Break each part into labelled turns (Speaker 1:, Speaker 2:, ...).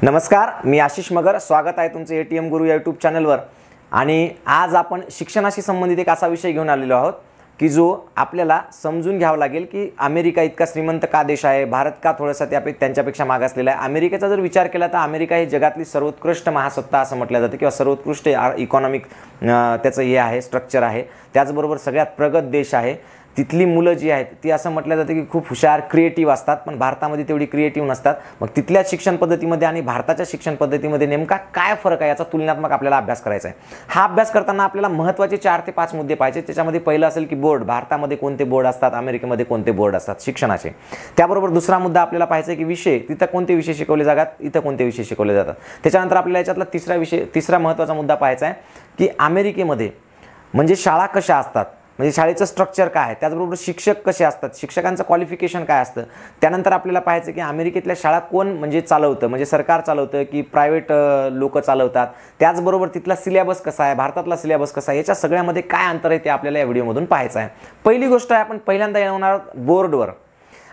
Speaker 1: नमस्कार, मी आशिष मगर. स्वागत आहे तुमचं ATM गुरु या यूट्यूब चॅनलवर. आणि आज आपण शिक्षणाशी संबंधित एक असा विषय घेऊन आलेलो आहोत की जो आपल्याला समजून घ्यावा लागेल की अमेरिका इतका श्रीमंत का देश आहे, भारत का थोडासा त्यांच्यापेक्षा मागासलेला आहे. अमेरिकेचा जर विचार केला तर अमेरिका ही जगातली सर्वोत्कृष्ट महासत्ता असं म्हटलं जातं किंवा सर्वोत्कृष्ट इकॉनॉमिक त्याचं हे आहे, स्ट्रक्चर आहे. त्याचबरोबर सगळ्यात प्रगत देश आहे. तिथली मुलं जी आहेत ती असं म्हटलं जातं की खूप हुशार, क्रिएटिव्ह असतात, पण भारतामध्ये तेवढी क्रिएटिव्ह नसतात. मग तिथल्या शिक्षण पद्धतीमध्ये आणि भारताच्या शिक्षण पद्धतीमध्ये नेमका काय फरक आहे याचा तुलनात्मक आपल्याला अभ्यास करायचा आहे. हा अभ्यास करताना आपल्याला महत्त्वाचे 4 ते 5 मुद्दे पाहिजे. त्याच्यामध्ये पहिलं असेल की बोर्ड, भारतामध्ये कोणते बोर्ड असतात, अमेरिकेमध्ये कोणते बोर्ड असतात शिक्षणाचे. त्याबरोबर दुसरा मुद्दा आपल्याला पाहायचा आहे की विषय, तिथं कोणते विषय शिकवले जातात, इथं कोणते विषय शिकवले जातात. त्याच्यानंतर आपल्याला याच्यातला तिसरा महत्त्वाचा मुद्दा पाहायचा आहे की अमेरिकेमध्ये म्हणजे शाळा कशा असतात, म्हणजे शाळेचं स्ट्रक्चर काय आहे, त्याचबरोबर शिक्षक कसे असतात, शिक्षकांचं क्वालिफिकेशन काय असतं. त्यानंतर आपल्याला पाहायचं की अमेरिकेतल्या शाळा कोण म्हणजे चालवतं, म्हणजे सरकार चालवतं की प्रायव्हेट लोक चालवतात. त्याचबरोबर तिथला सिलेबस कसा आहे, भारतातला सिलेबस कसा आहे, याच्या सगळ्यामध्ये काय अंतर आहे ते आपल्याला या व्हिडिओमधून पाहायचं आहे. पहिली गोष्ट आहे, आपण पहिल्यांदा येणार बोर्डवर.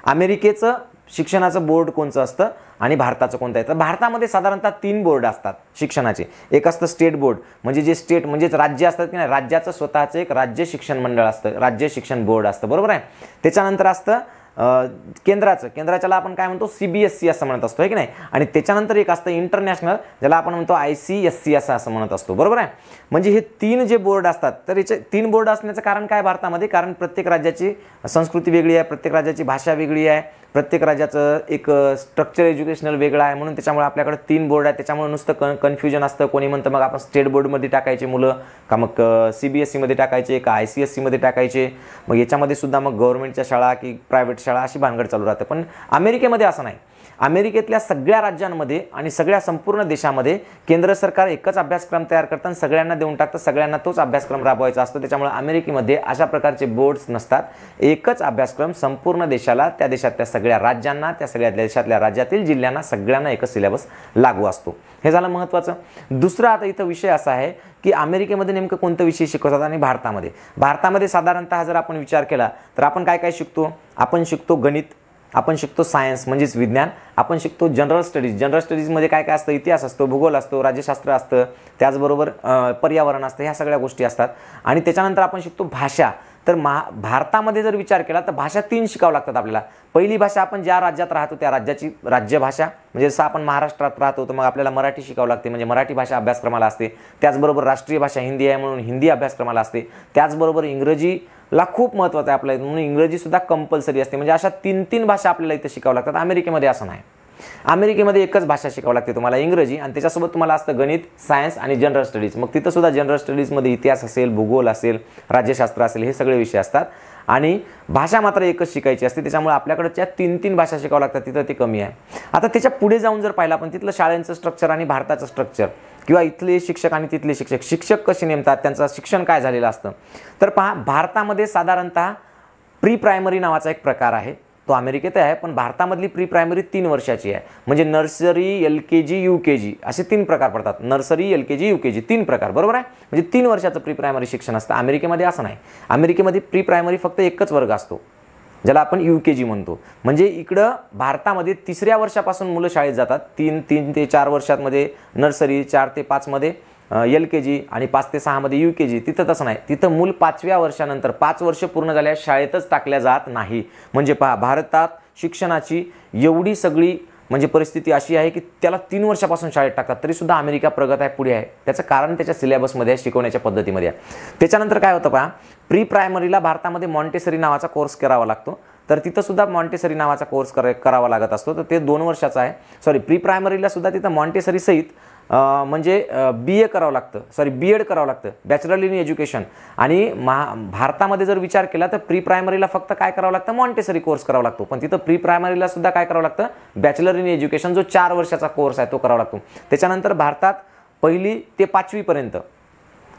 Speaker 1: अमेरिकेचं शिक्षणाचं बोर्ड कोणतं असतं आणि भारताचं कोणतं आहे. तर भारतामध्ये साधारणतः 3 बोर्ड असतात शिक्षणाचे. एक असतं स्टेट बोर्ड, म्हणजे जे स्टेट म्हणजेच राज्य असतात की नाही, राज्याचं स्वतःचं एक राज्य शिक्षण मंडळ असतं, राज्य शिक्षण बोर्ड असतं, बरोबर आहे. त्याच्यानंतर असतं केंद्राच्याला आपण काय म्हणतो, CBSE असं म्हणत असतो, आहे की नाही. आणि त्याच्यानंतर एक असतं इंटरनॅशनल, ज्याला आपण म्हणतो ICSE असं म्हणत असतो, बरोबर आहे. म्हणजे हे 3 जे बोर्ड असतात. तर याचे 3 बोर्ड असण्याचं कारण काय भारतामध्ये, कारण प्रत्येक राज्याची संस्कृती वेगळी आहे, प्रत्येक राज्याची भाषा वेगळी आहे, प्रत्येक राज्याचं एक स्ट्रक्चर एज्युकेशनल वेगळं आहे. म्हणून त्याच्यामुळे आपल्याकडे 3 बोर्ड आहेत. त्याच्यामुळे नुसतं कन्फ्युजन असतं. कोणी म्हणतं मग आपण स्टेट बोर्डमध्ये टाकायचे मुलं का, मग CBSE टाकायचे का ICSE टाकायचे. मग याच्यामध्ये सुद्धा मग गव्हर्नमेंटच्या शाळा की प्रायव्हेट शाळा अशी भानगड चालू राहते. पण अमेरिकेमध्ये असं नाही. अमेरिकेतल्या सगळ्या राज्यांमध्ये आणि सगळ्या संपूर्ण देशामध्ये केंद्र सरकार एकच अभ्यासक्रम तयार करतं आणि सगळ्यांना देऊन टाकतं, सगळ्यांना तोच अभ्यासक्रम राबवायचा असतो. त्याच्यामुळे अमेरिकेमध्ये अशा प्रकारचे बोर्ड्स नसतात. एकच अभ्यासक्रम संपूर्ण देशाला, त्या देशातल्या सगळ्या राज्यांना, त्या सगळ्या देशातल्या राज्यातील जिल्ह्यांना सगळ्यांना एकच सिलेबस लागू असतो. हे झालं महत्त्वाचं. दुसरं आता इथं विषय असा आहे की अमेरिकेमध्ये नेमकं कोणतं विषय शिकवतात आणि भारतामध्ये साधारणतः जर आपण विचार केला तर आपण काय काय शिकतो. आपण शिकतो गणित, आपण शिकतो सायन्स म्हणजेच विज्ञान, आपण शिकतो जनरल स्टडीजमध्ये काय काय असतं, इतिहास असतो, भूगोल असतो, राज्यशास्त्र असतं, त्याचबरोबर पर्यावरण असतं, ह्या सगळ्या गोष्टी असतात. आणि त्याच्यानंतर आपण शिकतो भाषा. तर भारतामध्ये जर विचार केला तर भाषा 3 शिकावं लागतात आपल्याला. पहिली भाषा, आपण ज्या राज्यात राहतो त्या राज्याची राज्यभाषा, म्हणजे जसं आपण महाराष्ट्रात राहतो तर मग आपल्याला मराठी शिकावं लागते, म्हणजे मराठी भाषा अभ्यासक्रमाला असते. त्याचबरोबर राष्ट्रीय भाषा हिंदी आहे म्हणून हिंदी अभ्यासक्रमाला असते. त्याचबरोबर इंग्रजीला खूप महत्त्वाचं आहे आपल्या, म्हणून इंग्रजीसुद्धा कंपल्सरी असते. म्हणजे अशा 3 भाषा आपल्याला इथं शिकावं लागतात. अमेरिकेमध्ये असं नाही. अमेरिकेमध्ये एकच भाषा शिकावं लागते तुम्हाला, इंग्रजी, आणि त्याच्यासोबत तुम्हाला असतं गणित, सायन्स आणि जनरल स्टडीज. मग तिथं सुद्धा जनरल स्टडीजमध्ये इतिहास असेल, भूगोल असेल, राज्यशास्त्र असेल, हे सगळे विषय असतात. आणि भाषा मात्र एकच शिकायची असते. त्याच्यामुळे आपल्याकडच्या 3 भाषा शिकावं लागतात, तिथं ते कमी आहे. आता त्याच्या पुढे जाऊन जर पाहिलं आपण तिथलं शाळांचं स्ट्रक्चर आणि भारताचं स्ट्रक्चर, किंवा इथले शिक्षक आणि तिथले शिक्षक कसे नेमतात, त्यांचं शिक्षण काय झालेलं असतं. तर पहा, भारतामध्ये साधारणतः प्री प्रायमरी नावाचा एक प्रकार आहे, तो अमेरिकेत आहे. पण भारतामधली प्री प्रायमरी 3 वर्षाची आहे. म्हणजे नर्सरी, LKG, UKG असे 3 प्रकार पडतात. नर्सरी, LKG, UKG 3 प्रकार, बरोबर आहे. म्हणजे 3 वर्षाचं प्री प्रायमरी शिक्षण असतं. अमेरिकेमध्ये असं नाही. अमेरिकेमध्ये प्री प्रायमरी फक्त एकच वर्ग असतो, ज्याला आपण UKG म्हणतो. म्हणजे इकडं भारतामध्ये 3ऱ्या वर्षापासून मुलं शाळेत जातात. 3 ते 4 वर्षांमध्ये नर्सरी, 4 ते 5 मध्ये LKG आणि 5 ते 6 मध्ये UKG. तिथं तसं नाही. तिथं मूल 5व्या वर्षानंतर 5 वर्ष पूर्ण झाल्या शाळेतच टाकल्या जात नाही. म्हणजे पहा, भारतात शिक्षणाची एवढी सगळी म्हणजे परिस्थिती अशी आहे की त्याला 3 वर्षापासून शाळेत टाकतात, तरीसुद्धा अमेरिका प्रगत आहे, पुढे आहे. त्याचं कारण त्याच्या सिलेबसमध्ये आहे, शिकवण्याच्या पद्धतीमध्ये आहे. त्याच्यानंतर काय होतं पहा, प्री प्रायमरीला भारतामध्ये मॉन्टेसरी नावाचा कोर्स करावा लागतो. तर तिथं सुद्धा मॉन्टेसरी नावाचा कोर्स करावा लागत असतो. तर ते 2 वर्षाचा आहे. प्री प्रायमरीला सुद्धा तिथं मॉन्टेसरी सहित म्हणजे BA करावं लागतं, BEd करावं लागतं, बॅचलर इन एज्युकेशन. आणि भारतामध्ये जर विचार केला तर प्री प्रायमरीला फक्त काय करावं लागतं, मॉन्टेसरी कोर्स करावा लागतो. पण तिथं प्री प्रायमरीला सुद्धा काय करावं लागतं, बॅचलर इन एज्युकेशन, जो 4 वर्षाचा कोर्स आहे तो करावा लागतो. त्याच्यानंतर भारतात 1ली ते 5वी पर्यंत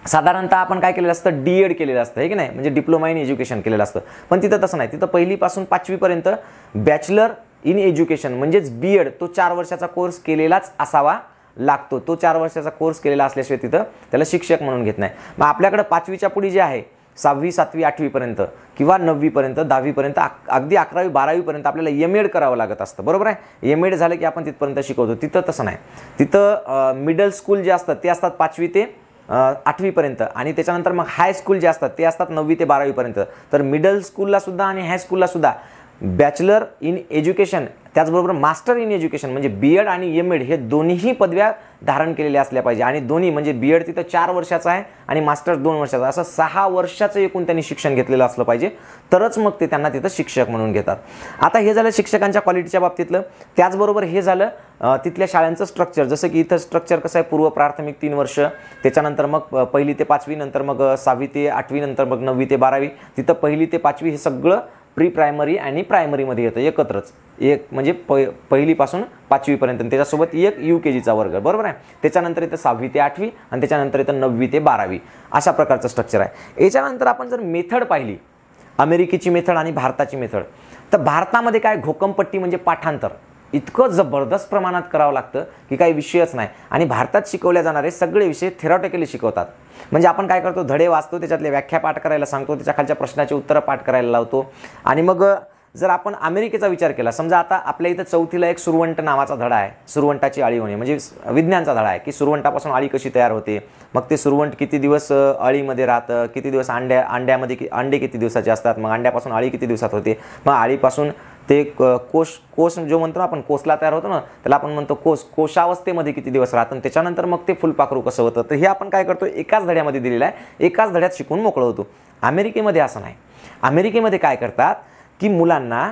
Speaker 1: साधारणतः आपण काय केलेलं असतं, DEd केलेलं असतं, हे की नाही, म्हणजे डिप्लोमा इन एज्युकेशन केलेलं असतं. पण तिथं तसं नाही. तिथं 1ली पासून 5वी पर्यंत बॅचलर इन एज्युकेशन म्हणजेच BEd, तो 4 वर्षाचा कोर्स केलेलाच असावा लागतो. तो 4 वर्षाचा कोर्स केलेला असल्याशिवाय तिथं त्याला शिक्षक म्हणून घेत नाही. मग आपल्याकडे 5वीच्या पुढे जे आहे 6वी 7वी 8वीपर्यंत किंवा 9वीपर्यंत 10वीपर्यंत अगदी 11वी 12वीपर्यंत आपल्याला एम एड करावं लागत असतं, बरोबर आहे. एम एड झालं की आपण तिथपर्यंत शिकवतो. तिथं तसं नाही. तिथं मिडल स्कूल जे असतात ते असतात 5वी ते 8वीपर्यंत आणि त्याच्यानंतर मग हाय स्कूल जे असतात ते असतात 9वी ते 12वीपर्यंत. तर मिडल स्कूलला सुद्धा आणि हायस्कूलला सुद्धा बॅचलर इन एज्युकेशन त्याचबरोबर मास्टर इन एज्युकेशन म्हणजे BEd आणि MEd हे दोन्हीही पदव्या धारण केलेल्या असल्या पाहिजे. आणि दोन्ही म्हणजे BEd तिथं 4 वर्षाचं आहे आणि मास्टर 2 वर्षाचं, असं 6 वर्षाचं एकूण त्यांनी शिक्षण घेतलेलं असलं पाहिजे, तरच मग ते त्यांना तिथं शिक्षक म्हणून घेतात. आता हे झालं शिक्षकांच्या क्वालिटीच्या बाबतीतलं. त्याचबरोबर हे झालं तिथल्या शाळांचं स्ट्रक्चर. जसं की इथं स्ट्रक्चर कसं आहे, पूर्व प्राथमिक 3 वर्ष, त्याच्यानंतर मग 1ली ते 5वी, नंतर मग 6वी ते 8वी, नंतर मग 9वी ते 12वी. तिथं 1ली ते 5वी हे सगळं प्री प्रायमरी आणि प्रायमरीमध्ये येतं एकत्रच. एक म्हणजे पहिलीपासून 5वीपर्यंत, त्याच्यासोबत एक UKGचा वर्ग, बरोबर आहे. त्याच्यानंतर येतं 6वी ते 8वी आणि त्याच्यानंतर येतं 9वी ते 12वी. अशा प्रकारचं स्ट्रक्चर आहे. याच्यानंतर आपण जर मेथड पाहिली, अमेरिकेची मेथड आणि भारताची मेथड, तर भारतामध्ये काय घोकमपट्टी म्हणजे पाठांतर इतकं जबरदस्त प्रमाणात करावं लागतं की काही विषयच नाही. आणि भारतात शिकवले जाणारे सगळे विषय थेरॉटिकली शिकवतात. म्हणजे आपण काय करतो, धडे वाचतो, त्याच्यातले व्याख्या पाठ करायला सांगतो, त्याच्या खालच्या प्रश्नाची उत्तरं पाठ करायला लावतो. आणि मग जर आपण अमेरिकेचा विचार केला, समजा आता आपल्या इथं 4थीला एक सुरवंट नावाचा धडा आहे, सुरवंटाची अळी होणे म्हणजे विज्ञानचा धडा आहे की सुरवंटापासून अळी कशी तयार होते, मग ते सुरवंट किती दिवस अळीमध्ये राहतं, किती दिवस अंड्यामध्ये अंडे किती दिवसाचे असतात, मग अंड्यापासून अळी किती दिवसात होते, मग अळीपासून ते कोश जो म्हणतो ना आपण, कोसला तयार होतो ना, त्याला आपण म्हणतो कोशावस्थेमध्ये किती दिवस राहतं, त्याच्यानंतर मग ते फुलपाखरू कसं होतं. तर हे आपण काय करतो, एकाच धड्यामध्ये दिलेलं आहे, एकाच धड्यात शिकून मोकळं होतो. अमेरिकेमध्ये असं नाही. अमेरिकेमध्ये काय करतात की मुलांना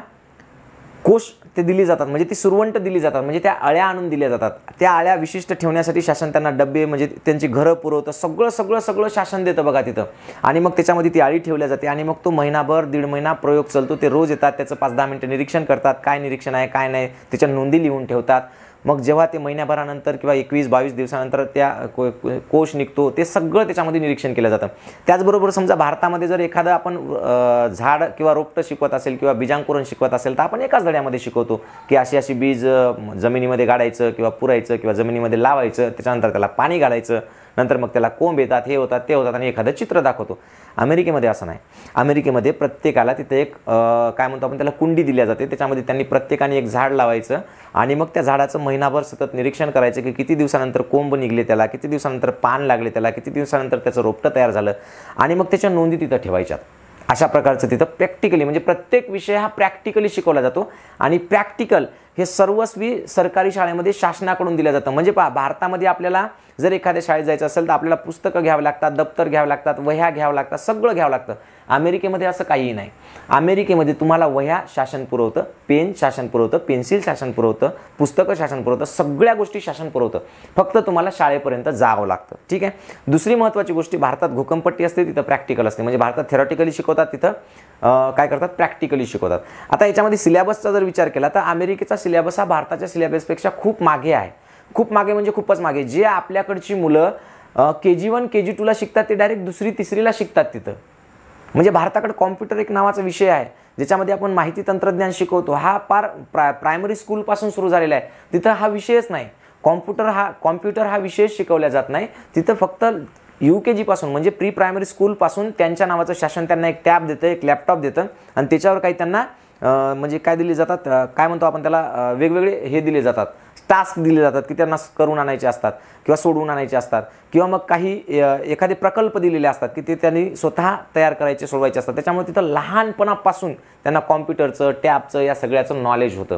Speaker 1: कोश ते दिली जातात, म्हणजे ती सुरवंट दिली जातात, म्हणजे त्या अळ्या आणून दिल्या जातात. त्या अळ्या विशिष्ट ठेवण्यासाठी शासन त्यांना डबे म्हणजे त्यांची घरं पुरवतं, सगळं शासन देतं बघा तिथं. आणि मग त्याच्यामध्ये ती अळी ठेवल्या जाते आणि मग तो महिनाभर 1.5 महिना प्रयोग चालतो. ते रोज येतात, त्याचं 5-10 मिनिटं निरीक्षण करतात, काय निरीक्षण आहे काय नाही, त्याच्या नोंदी लिहून ठेवतात. मग जेव्हा ते महिन्याभरानंतर किंवा 21-22 दिवसानंतर त्या कोश निघतो, ते सगळं त्याच्यामध्ये निरीक्षण केलं जातं. त्याचबरोबर समजा भारतामध्ये जर एखादं आपण झाड किंवा रोपटं शिकवत असेल किंवा बीजांकुरण शिकवत असेल, तर आपण एकाच धड्यामध्ये शिकवतो की अशी बीज जमिनीमध्ये गाडायचं किंवा पुरायचं किंवा जमिनीमध्ये लावायचं, त्याच्यानंतर त्याला पाणी घालायचं, नंतर मग त्याला कोंब येतात, हे होतात ते होतात आणि एखादं चित्र दाखवतो. अमेरिकेमध्ये असं नाही. अमेरिकेमध्ये प्रत्येकाला तिथे एक काय म्हणतो आपण त्याला कुंडी दिल्या जाते, त्याच्यामध्ये त्यांनी प्रत्येकाने एक झाड लावायचं आणि मग त्या झाडाचं महिनाभर सतत निरीक्षण करायचं की किती दिवसानंतर कोंब निघले त्याला, किती दिवसानंतर पान लागले त्याला, किती दिवसानंतर त्याचं रोपटं तयार झालं आणि मग त्याच्या नोंदी तिथं ठेवायच्यात. अशा प्रकारचं तिथं प्रॅक्टिकली म्हणजे प्रत्येक विषय हा प्रॅक्टिकली शिकवला जातो. आणि प्रॅक्टिकल हे सर्वस्वी सरकारी शाळेमध्ये शासनाकडून दिलं जातं. म्हणजे भारतामध्ये आपल्याला जर एखाद्या शाळेत जायचं असेल तर आपल्याला पुस्तकं घ्यावं लागतात, दप्तर घ्यावं लागतात, वह्या घ्यावं लागतात, सगळं घ्यावं लागतं. अमेरिकेमध्ये असं काहीही नाही. अमेरिकेमध्ये तुम्हाला वह्या शासन पुरवतं, पेन शासन पुरवतं, पेन्सिल शासन पुरवतं, पुस्तकं शासन पुरवतं, सगळ्या गोष्टी शासन पुरवतं. फक्त तुम्हाला शाळेपर्यंत जावं लागतं. ठीक आहे. दुसरी महत्त्वाची गोष्ट, भारतात घोकमपट्टी असते, तिथं प्रॅक्टिकल असते. म्हणजे भारतात थेरॉटिकली शिकवतात, तिथं काय करतात प्रॅक्टिकली शिकवतात. आता याच्यामध्ये सिलेबसचा जर विचार केला तर अमेरिकेचा सिलेबस हा भारताच्या सिलेबसपेक्षा खूप मागे आहे. खूप मागे म्हणजे खूपच मागे. जे आपल्याकडची मुलं KG1 KG2ला शिकतात ते डायरेक्ट 2री 3रीला शिकतात तिथं. म्हणजे भारताकडे कॉम्प्युटर एक नावाचा विषय आहे ज्याच्यामध्ये आपण माहिती तंत्रज्ञान शिकवतो. हा पार प्रायमरी स्कूलपासून सुरू झालेला आहे. तिथं हा विषयच नाही. कॉम्प्युटर हा विषय शिकवला जात नाही तिथं. फक्त UKG पासून म्हणजे प्री प्रायमरी स्कूलपासून त्यांच्या नावाचं शासन त्यांना एक टॅब देतं, एक लॅपटॉप देतं आणि त्याच्यावर काही त्यांना म्हणजे काय दिले जातात, काय म्हणतो आपण त्याला, वेगवेगळे हे दिले जातात, टास्क दिले जातात की त्यांना करून आणायचे असतात किंवा सोडवून आणायचे असतात किंवा मग काही एखादे प्रकल्प दिलेले असतात की ते त्यांनी स्वतः तयार करायचे, सोडवायचे असतात. त्याच्यामुळे तिथं लहानपणापासून त्यांना कॉम्प्युटरचं, टॅबचं, या सगळ्याचं नॉलेज होतं.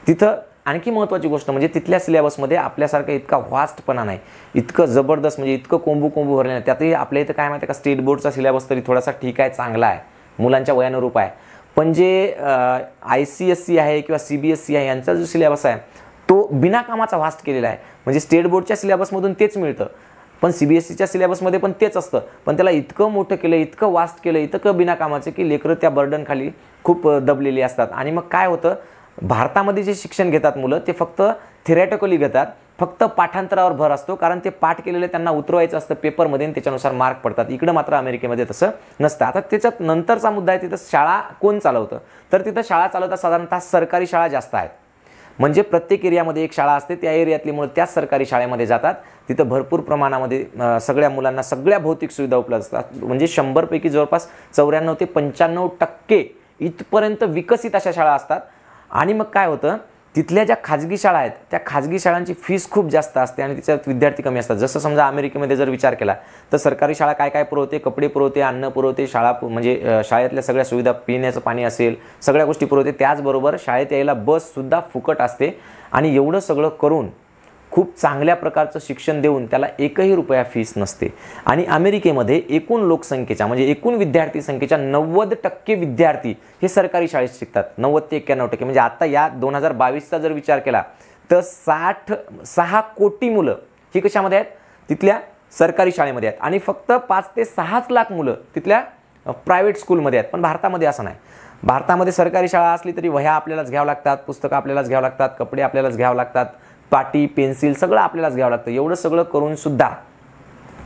Speaker 1: तिथं आणखी महत्त्वाची गोष्ट म्हणजे तिथल्या सिलेबसमध्ये आपल्यासारखा इतका व्हास्टपणा नाही, इतकं जबरदस्त म्हणजे इतकं कोंबू भरले नाही. त्यातही आपल्या इथं काय माहिती आहे का, स्टेट बोर्डचा सिलेबस तरी थोडासा ठीक आहे, चांगला आहे, मुलांच्या वयानुरूप आहे. पण जे ICSE आहे किंवा CBSE आहे यांचा जो सिलेबस आहे तो बिनाकामाचा व्हास्ट केलेला आहे. म्हणजे स्टेट बोर्डच्या सिलेबसमधून तेच मिळतं पण CBSEच्या सिलेबसमध्ये पण तेच असतं, पण त्याला इतकं मोठं केलं, इतकं वास्ट केलं, इतकं बिनाकामाचं की लेकरं त्या बर्डन खाली खूप दबलेली असतात. आणि मग काय होतं, भारतामध्ये जे शिक्षण घेतात मुलं ते फक्त थेरॅटिकली घेतात, फक्त पाठांतरावर भर असतो, कारण ते पाठ केलेले त्यांना उतरवायचं असतं पेपरमध्ये आणि त्याच्यानुसार मार्क पडतात. इकडं मात्र अमेरिकेमध्ये तसं नसतं. आता त्याच्यात नंतरचा मुद्दा आहे, तिथं शाळा कोण चालवतं, तर तिथं शाळा चालवतात साधारणतः सरकारी शाळा जास्त आहेत. म्हणजे प्रत्येक एरियामध्ये एक शाळा असते, त्या एरियातली मुलं त्याच सरकारी शाळेमध्ये जातात. तिथं भरपूर प्रमाणामध्ये सगळ्या मुलांना सगळ्या भौतिक सुविधा उपलब्ध असतात. म्हणजे 100 पैकी जवळपास 94 ते 95% इथपर्यंत विकसित अशा शाळा असतात. आणि मग काय होतं, तिथल्या ज्या खाजगी शाळा आहेत त्या खाजगी शाळांची फीस खूप जास्त असते आणि तिच्यात विद्यार्थी कमी असतात. जसं समजा अमेरिकेमध्ये जर विचार केला तर सरकारी शाळा काय काय पुरवते, कपडे पुरवते, अन्न पुरवते, म्हणजे शाळेतल्या सगळ्या सुविधा, पिण्याचं पाणी असेल, सगळ्या गोष्टी पुरवते. त्याचबरोबर शाळेत यायला बससुद्धा फुकट असते. आणि एवढं सगळं करून खूप चांगल्या प्रकारचं शिक्षण देऊन त्याला एकही रुपया फीस नसते. आणि अमेरिकेमध्ये एकूण लोकसंख्येच्या म्हणजे एकूण विद्यार्थी संख्येच्या 90% विद्यार्थी हे सरकारी शाळेत शिकतात. 90 ते 91%. म्हणजे आता या 2022चा जर विचार केला तर 6 कोटी मुलं ही कशामध्ये आहेत, तिथल्या सरकारी शाळेमध्ये आहेत. आणि फक्त 5 ते 6 लाख मुलं तिथल्या प्रायव्हेट स्कूलमध्ये आहेत. पण भारतामध्ये असं नाही. भारतामध्ये सरकारी शाळा असली तरी वह्या आपल्यालाच घ्यावं लागतात, पुस्तकं आपल्यालाच घ्यावं लागतात, कपडे आपल्यालाच घ्यावं लागतात, पाटी पेन्सिल सगळं आपल्यालाच घ्यावं लागतं. एवढं सगळं करून सुद्धा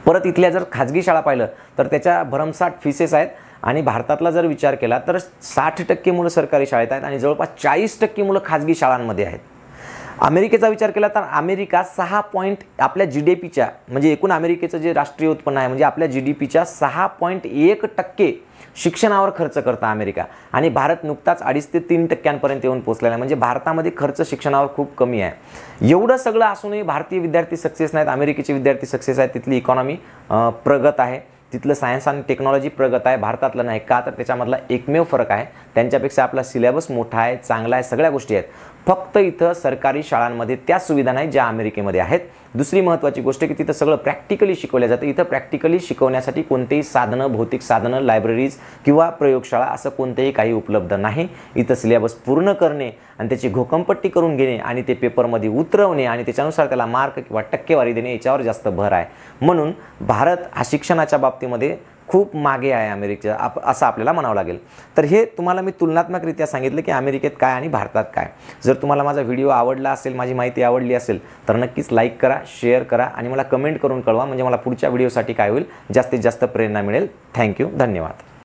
Speaker 1: परत इथल्या जर खाजगी शाळा पाहिलं तर त्याच्या भरमसाठ फीसेस आहेत. आणि भारतातला जर विचार केला तर 60% मुलं सरकारी शाळेत आहेत आणि जवळपास 40% मुलं खाजगी शाळांमध्ये आहेत. अमेरिकेचा विचार केला तर अमेरिका 6 आपल्या GDPच्या म्हणजे एकूण अमेरिकेचं जे राष्ट्रीय उत्पन्न आहे म्हणजे आपल्या GDPच्या 6.1% शिक्षणावर खर्च करता अमेरिका. आणि भारत नुकताच 2.5 ते 3% येऊन पोहोचलेला आहे. म्हणजे भारतामध्ये खर्च शिक्षणावर खूप कमी आहे. एवढं सगळं असूनही भारतीय विद्यार्थी सक्सेस नाहीत, अमेरिकेचे विद्यार्थी सक्सेस आहेत. तिथली इकॉनॉमी प्रगत आहे, तिथलं सायन्स आणि टेक्नॉलॉजी प्रगत आहे, भारतातलं नाही. का तर त्याच्यामधला एकमेव फरक आहे त्यांच्यापेक्षा आपला सिलेबस मोठा आहे, चांगला आहे, सगळ्या गोष्टी आहेत. फक्त इथं सरकारी शाळांमध्ये त्या सुविधा नाही ज्या अमेरिकेमध्ये आहेत. दुसरी महत्त्वाची गोष्ट की तिथं सगळं प्रॅक्टिकली शिकवलं जातं. इथं प्रॅक्टिकली शिकवण्यासाठी कोणतेही साधनं, भौतिक साधनं, लायब्ररीज किंवा प्रयोगशाळा असं कोणतेही काही उपलब्ध नाही. इथं सिलेबस पूर्ण करणे आणि त्याची घोकंपट्टी करून घेणे आणि ते पेपरमध्ये उतरवणे आणि त्याच्यानुसार त्याला मार्क किंवा टक्केवारी देणे याच्यावर जास्त भर आहे. म्हणून भारत हा शिक्षणाच्या बाबतीमध्ये खूप मागे आहे अमेरिकेच्या असं आपल्याला म्हणावं लागेल. तर हे तुम्हाला मी तुलनात्मकरित्या सांगितलं की अमेरिकेत काय आणि भारतात काय. जर तुम्हाला माझा व्हिडिओ आवडला असेल, माझी माहिती आवडली असेल तर नक्कीच लाईक करा, शेअर करा आणि मला कमेंट करून कळवा. म्हणजे मला पुढच्या व्हिडिओसाठी काय होईल, जास्तीत जास्त प्रेरणा मिळेल. थँक्यू, धन्यवाद.